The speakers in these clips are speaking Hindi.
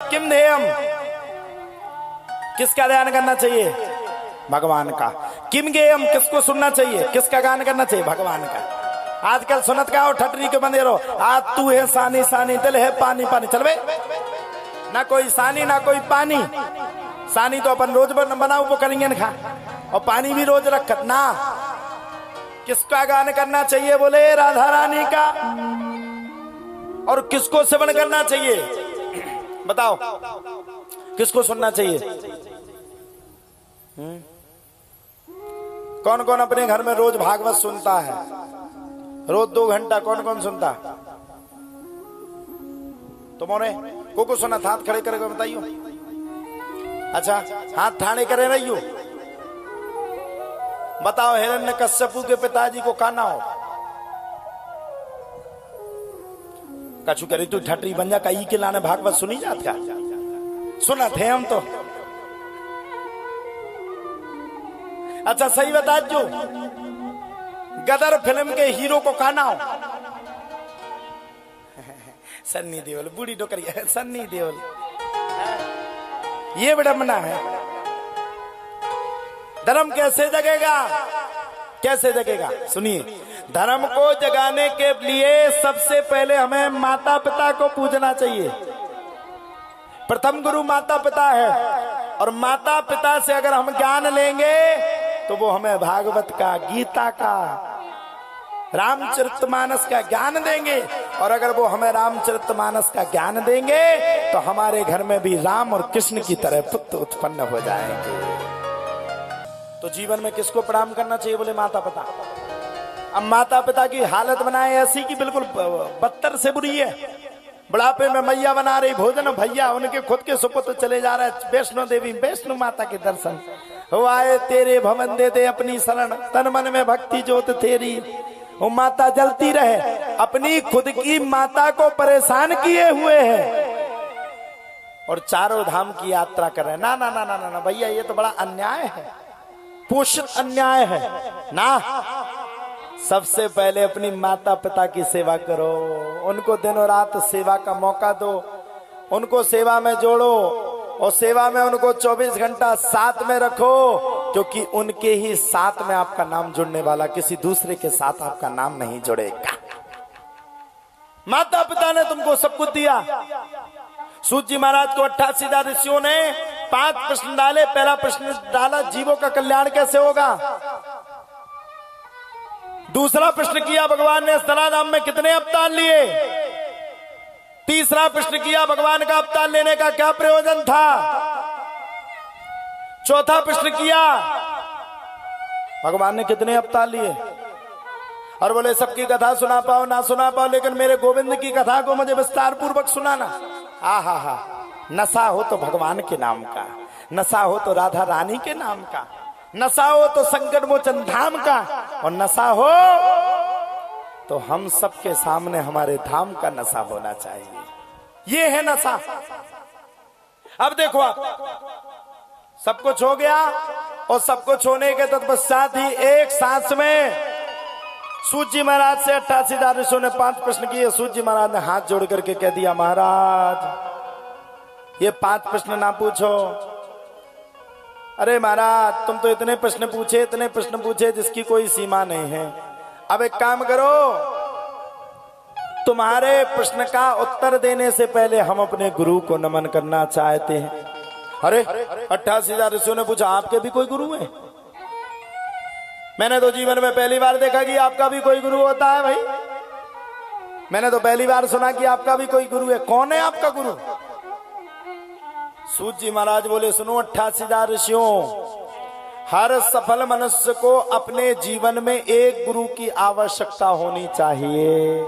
किम ध्येयम, किसका ध्यान करना चाहिए? भगवान का। किम गेयम, किसको सुनना चाहिए, किसका गान करना चाहिए? भगवान का। आजकल सुनत का हो ठटरी के बंदे रहो, आज तू है सानी सानी, दिल है पानी पानी। चल बे, ना कोई सानी ना कोई पानी। सानी तो अपन रोज बनाओ वो करेंगे खा, और पानी भी रोज रखत ना। किसका गान करना चाहिए? बोले राधा रानी का। और किसको सेवन करना चाहिए? बताओ, किसको सुनना चाहिए? कौन कौन अपने घर में रोज भागवत सुनता है? रोज 2 घंटा कौन कौन सुनता? तुमने को सुना? हाथ खड़े करके बताइयो। अच्छा, हाथ ठाणे करे रहियो। बताओ, हिरण्यकश्यपु के पिताजी को काना हो कछु करे तू ठटरी बन जा, कई के लाने भागवत सुनी जात का? सुना थे हम तो। अच्छा सही बता, जो गदर फिल्म के हीरो को काना हो? सन्नी देओल, बूढ़ी डोकरिया सन्नी देओल। ये विडंबना है। धर्म कैसे जगेगा? कैसे जगेगा? सुनिए, धर्म को जगाने के लिए सबसे पहले हमें माता पिता को पूजना चाहिए। प्रथम गुरु माता पिता है, और माता पिता से अगर हम ज्ञान लेंगे तो वो हमें भागवत का, गीता का, रामचरितमानस का ज्ञान देंगे। और अगर वो हमें रामचरितमानस का ज्ञान देंगे तो हमारे घर में भी राम और कृष्ण की तरह पुत्र उत्पन्न हो जाएंगे। तो जीवन में किसको प्रणाम करना चाहिए? बोले माता पिता। अब माता पिता की हालत बनाए ऐसी कि बिल्कुल बदतर से बुरी है। बुढ़ापे में मैया बना रही भोजन, भैया उनके खुद के सुपुत्र चले जा रहे हैं वैष्णो देवी, वैष्णो माता के दर्शन हो आए। तेरे भवन दे दे अपनी शरण, तन मन में भक्ति जोत तेरी। वो माता जलती रहे, अपनी खुद की माता को परेशान किए हुए है और चारों धाम की यात्रा कर रहे हैं। ना ना ना ना ना, ना भैया, ये तो बड़ा अन्याय है, पोषित अन्याय है ना। सबसे पहले अपनी माता पिता की सेवा करो, उनको दिनों रात सेवा का मौका दो, उनको सेवा में जोड़ो, और सेवा में उनको 24 घंटा साथ में रखो, क्योंकि उनके ही साथ में आपका नाम जुड़ने वाला, किसी दूसरे के साथ आपका नाम नहीं जुड़ेगा। माता पिता ने तुमको सब कुछ दिया। सूत जी महाराज को 88 ऋषियों ने 5 प्रश्न डाले। पहला प्रश्न डाला, जीवों का कल्याण कैसे होगा? दूसरा प्रश्न किया, भगवान ने धराधाम में कितने अवतार लिए? तीसरा प्रश्न किया, भगवान का अवतार लेने का क्या प्रयोजन था? चौथा प्रश्न किया, भगवान ने कितने अवतार लिए? और बोले सबकी कथा सुना पाओ ना सुना पाओ, लेकिन मेरे गोविंद की कथा को मुझे विस्तार पूर्वक सुनाना। आहा हा, नशा हो तो भगवान के नाम का, नशा हो तो राधा रानी के नाम का, नशा हो तो संकट मोचन धाम का, और नशा हो तो हम सबके सामने हमारे धाम का नशा होना चाहिए। ये है नशा। अब देखो, आप सब कुछ हो गया, और सब कुछ होने के तत्पश्चात ही एक सांस में सूत जी महाराज से 88 ऋषियों ने 5 प्रश्न किए। सूत जी महाराज ने हाथ जोड़ करके कह दिया, महाराज ये 5 प्रश्न ना पूछो। अरे महाराज, तुम तो इतने प्रश्न पूछे, इतने प्रश्न पूछे जिसकी कोई सीमा नहीं है। अब एक काम करो, तुम्हारे प्रश्न का उत्तर देने से पहले हम अपने गुरु को नमन करना चाहते हैं। अरे 88 ऋषियों ने पूछा, आपके भी कोई गुरु है? मैंने तो जीवन में पहली बार देखा कि आपका भी कोई गुरु होता है। भाई, मैंने तो पहली बार सुना कि आपका भी कोई गुरु है। कौन है आपका गुरु? सूत जी महाराज बोले, सुनो 88 ऋषियों, हर सफल मनुष्य को अपने जीवन में एक गुरु की आवश्यकता होनी चाहिए।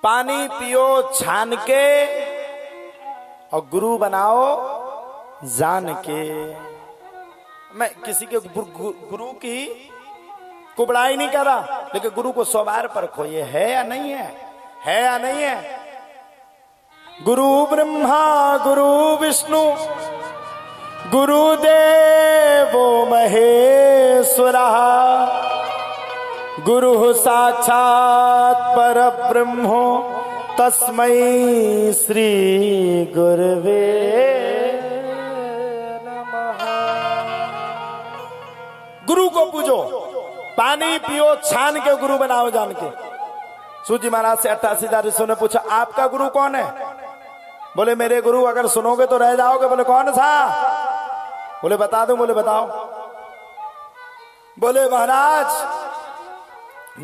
पानी पियो छान के और गुरु बनाओ जान के। मैं किसी के गुरु की कुबड़ाई नहीं कर रहा, लेकिन गुरु को स्वभाव पर खोइए, है या नहीं है, है या नहीं है। गुरु ब्रह्मा गुरु विष्णु गुरुदेवो महेश्वरः गुरु साक्षात् परब्रह्मो तस्मै श्री गुरवे नमः। गुरु को पूजो, पानी पियो छान के गुरु बनाओ जान के। सूजी महाराज से 88,000 ऋषियों ने पूछा आपका गुरु कौन है? बोले मेरे गुरु अगर सुनोगे तो रह जाओगे। बोले कौन सा? बोले बता दो। बोले बताओ। बोले महाराज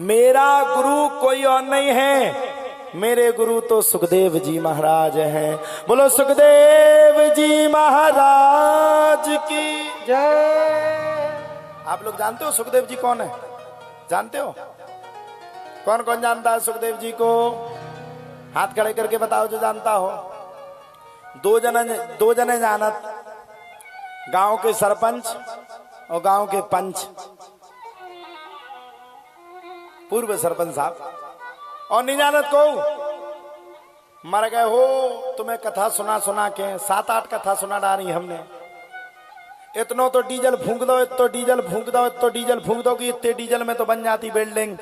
मेरा गुरु कोई और नहीं है, मेरे गुरु तो सुखदेव जी महाराज हैं। बोलो सुखदेव जी महाराज की जय। आप लोग जानते हो सुखदेव जी कौन है? जानते हो? कौन कौन जानता है सुखदेव जी को? हाथ खड़े करके बताओ जो जानता हो। दो जने जानत, गांव के सरपंच और गांव के पंच, पूर्व सरपंच साहब। और नहीं जानत को मर गए हो। तुम्हें कथा सुना के 7-8 कथा सुना डाली हमने। इतनो तो डीजल फूंक दो, इतो डीजल फूंक दो, इतो डीजल फूंक दो कि इतने डीजल में तो बन जाती बिल्डिंग।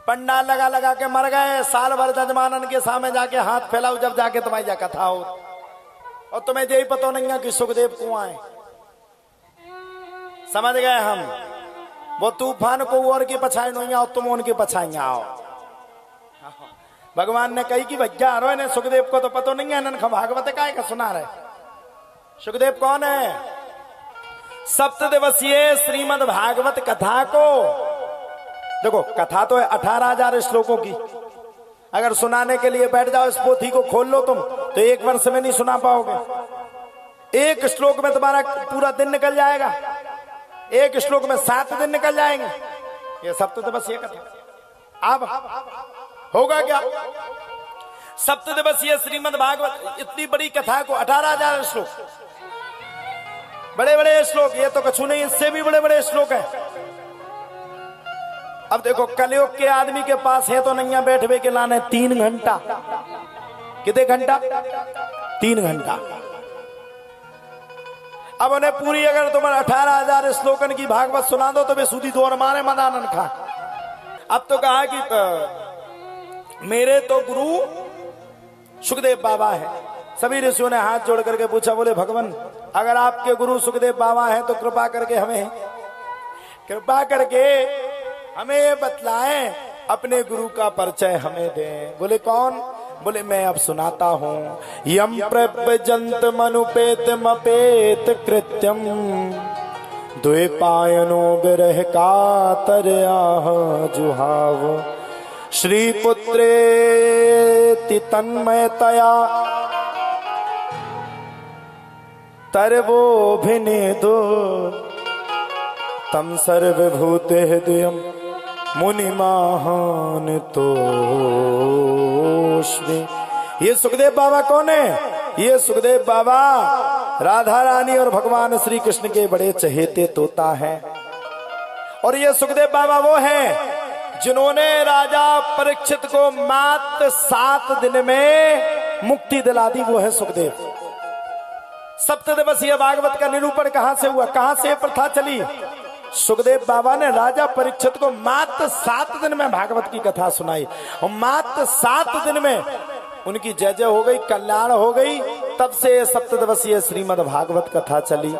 पंडाल लगा लगा के मर गए। साल भर जजमानन के सामने जाके हाथ फैलाओ जब जाके तुम्हारी जा कथा हो। और तुम्हें यही पता नहीं है कि सुखदेव कुआं है। समझ गए हम? वो तूफान को और की पछाई नहीं आओ, तुम उनके पछाई आओ। भगवान ने कही कि भैया आरो ने सुखदेव को तो पता नहीं है, नन भागवत काय का सुना रहे। सुखदेव कौन है? 7 दिवसीय श्रीमद् भागवत कथा को देखो, कथा तो है 18,000 श्लोकों की। अगर सुनाने के लिए बैठ जाओ, इस पोथी को खोल लो तुम तो 1 वर्ष में नहीं सुना पाओगे। एक श्लोक में तुम्हारा पूरा दिन निकल जाएगा, एक श्लोक में 7 दिन निकल जाएंगे। ये सब तो बस ये कथा। अब होगा क्या? 7 दिवसीय श्रीमद् भागवत इतनी बड़ी कथा को 18,000 श्लोक, बड़े बड़े श्लोक। ये तो कछु नहीं, इससे भी बड़े बड़े श्लोक है। अब देखो कलयुग के आदमी के पास है तो नहीं बैठे के लाने 3 घंटा। कितने घंटा? 3 घंटा। अब उन्हें पूरी अगर तुम्हारे 18,000 श्लोकन की भागवत सुना दो तो वे सूदी दौर मारे मदानन खा। अब तो कहा कि मेरे तो गुरु सुखदेव बाबा है। सभी ऋषियों ने हाथ जोड़ करके पूछा, बोले भगवान अगर आपके गुरु सुखदेव बाबा हैं तो कृपा करके हमें बतलाएं, अपने गुरु का परिचय हमें दें। बोले कौन? बोले मैं अब सुनाता हूँ। यम प्रव्रजंत मनुपेत मपेत कृत्यम द्वैपायनो विरह कातरयाः जुहाव श्रीपुत्रेति तन्मयतया तरवोभिनेदो तम सर्वभूते हृदयम् मुनिमाहान तोष्मि। ये सुखदेव बाबा कौन है? ये सुखदेव बाबा राधा रानी और भगवान श्री कृष्ण के बड़े चहेते तोता हैं। और ये सुखदेव बाबा वो हैं जिन्होंने राजा परीक्षित को मात्र 7 दिन में मुक्ति दिला दी। वो है सुखदेव। 7 दिवसीय भागवत का निरूपण कहां से हुआ, कहां से प्रथा चली? सुखदेव बाबा ने राजा परीक्षित को मात्र 7 दिन में भागवत की कथा सुनाई और मात्र 7 दिन में उनकी जय जय हो गई, कल्याण हो गई। तब से 7 दिवसीय श्रीमद् भागवत कथा चली।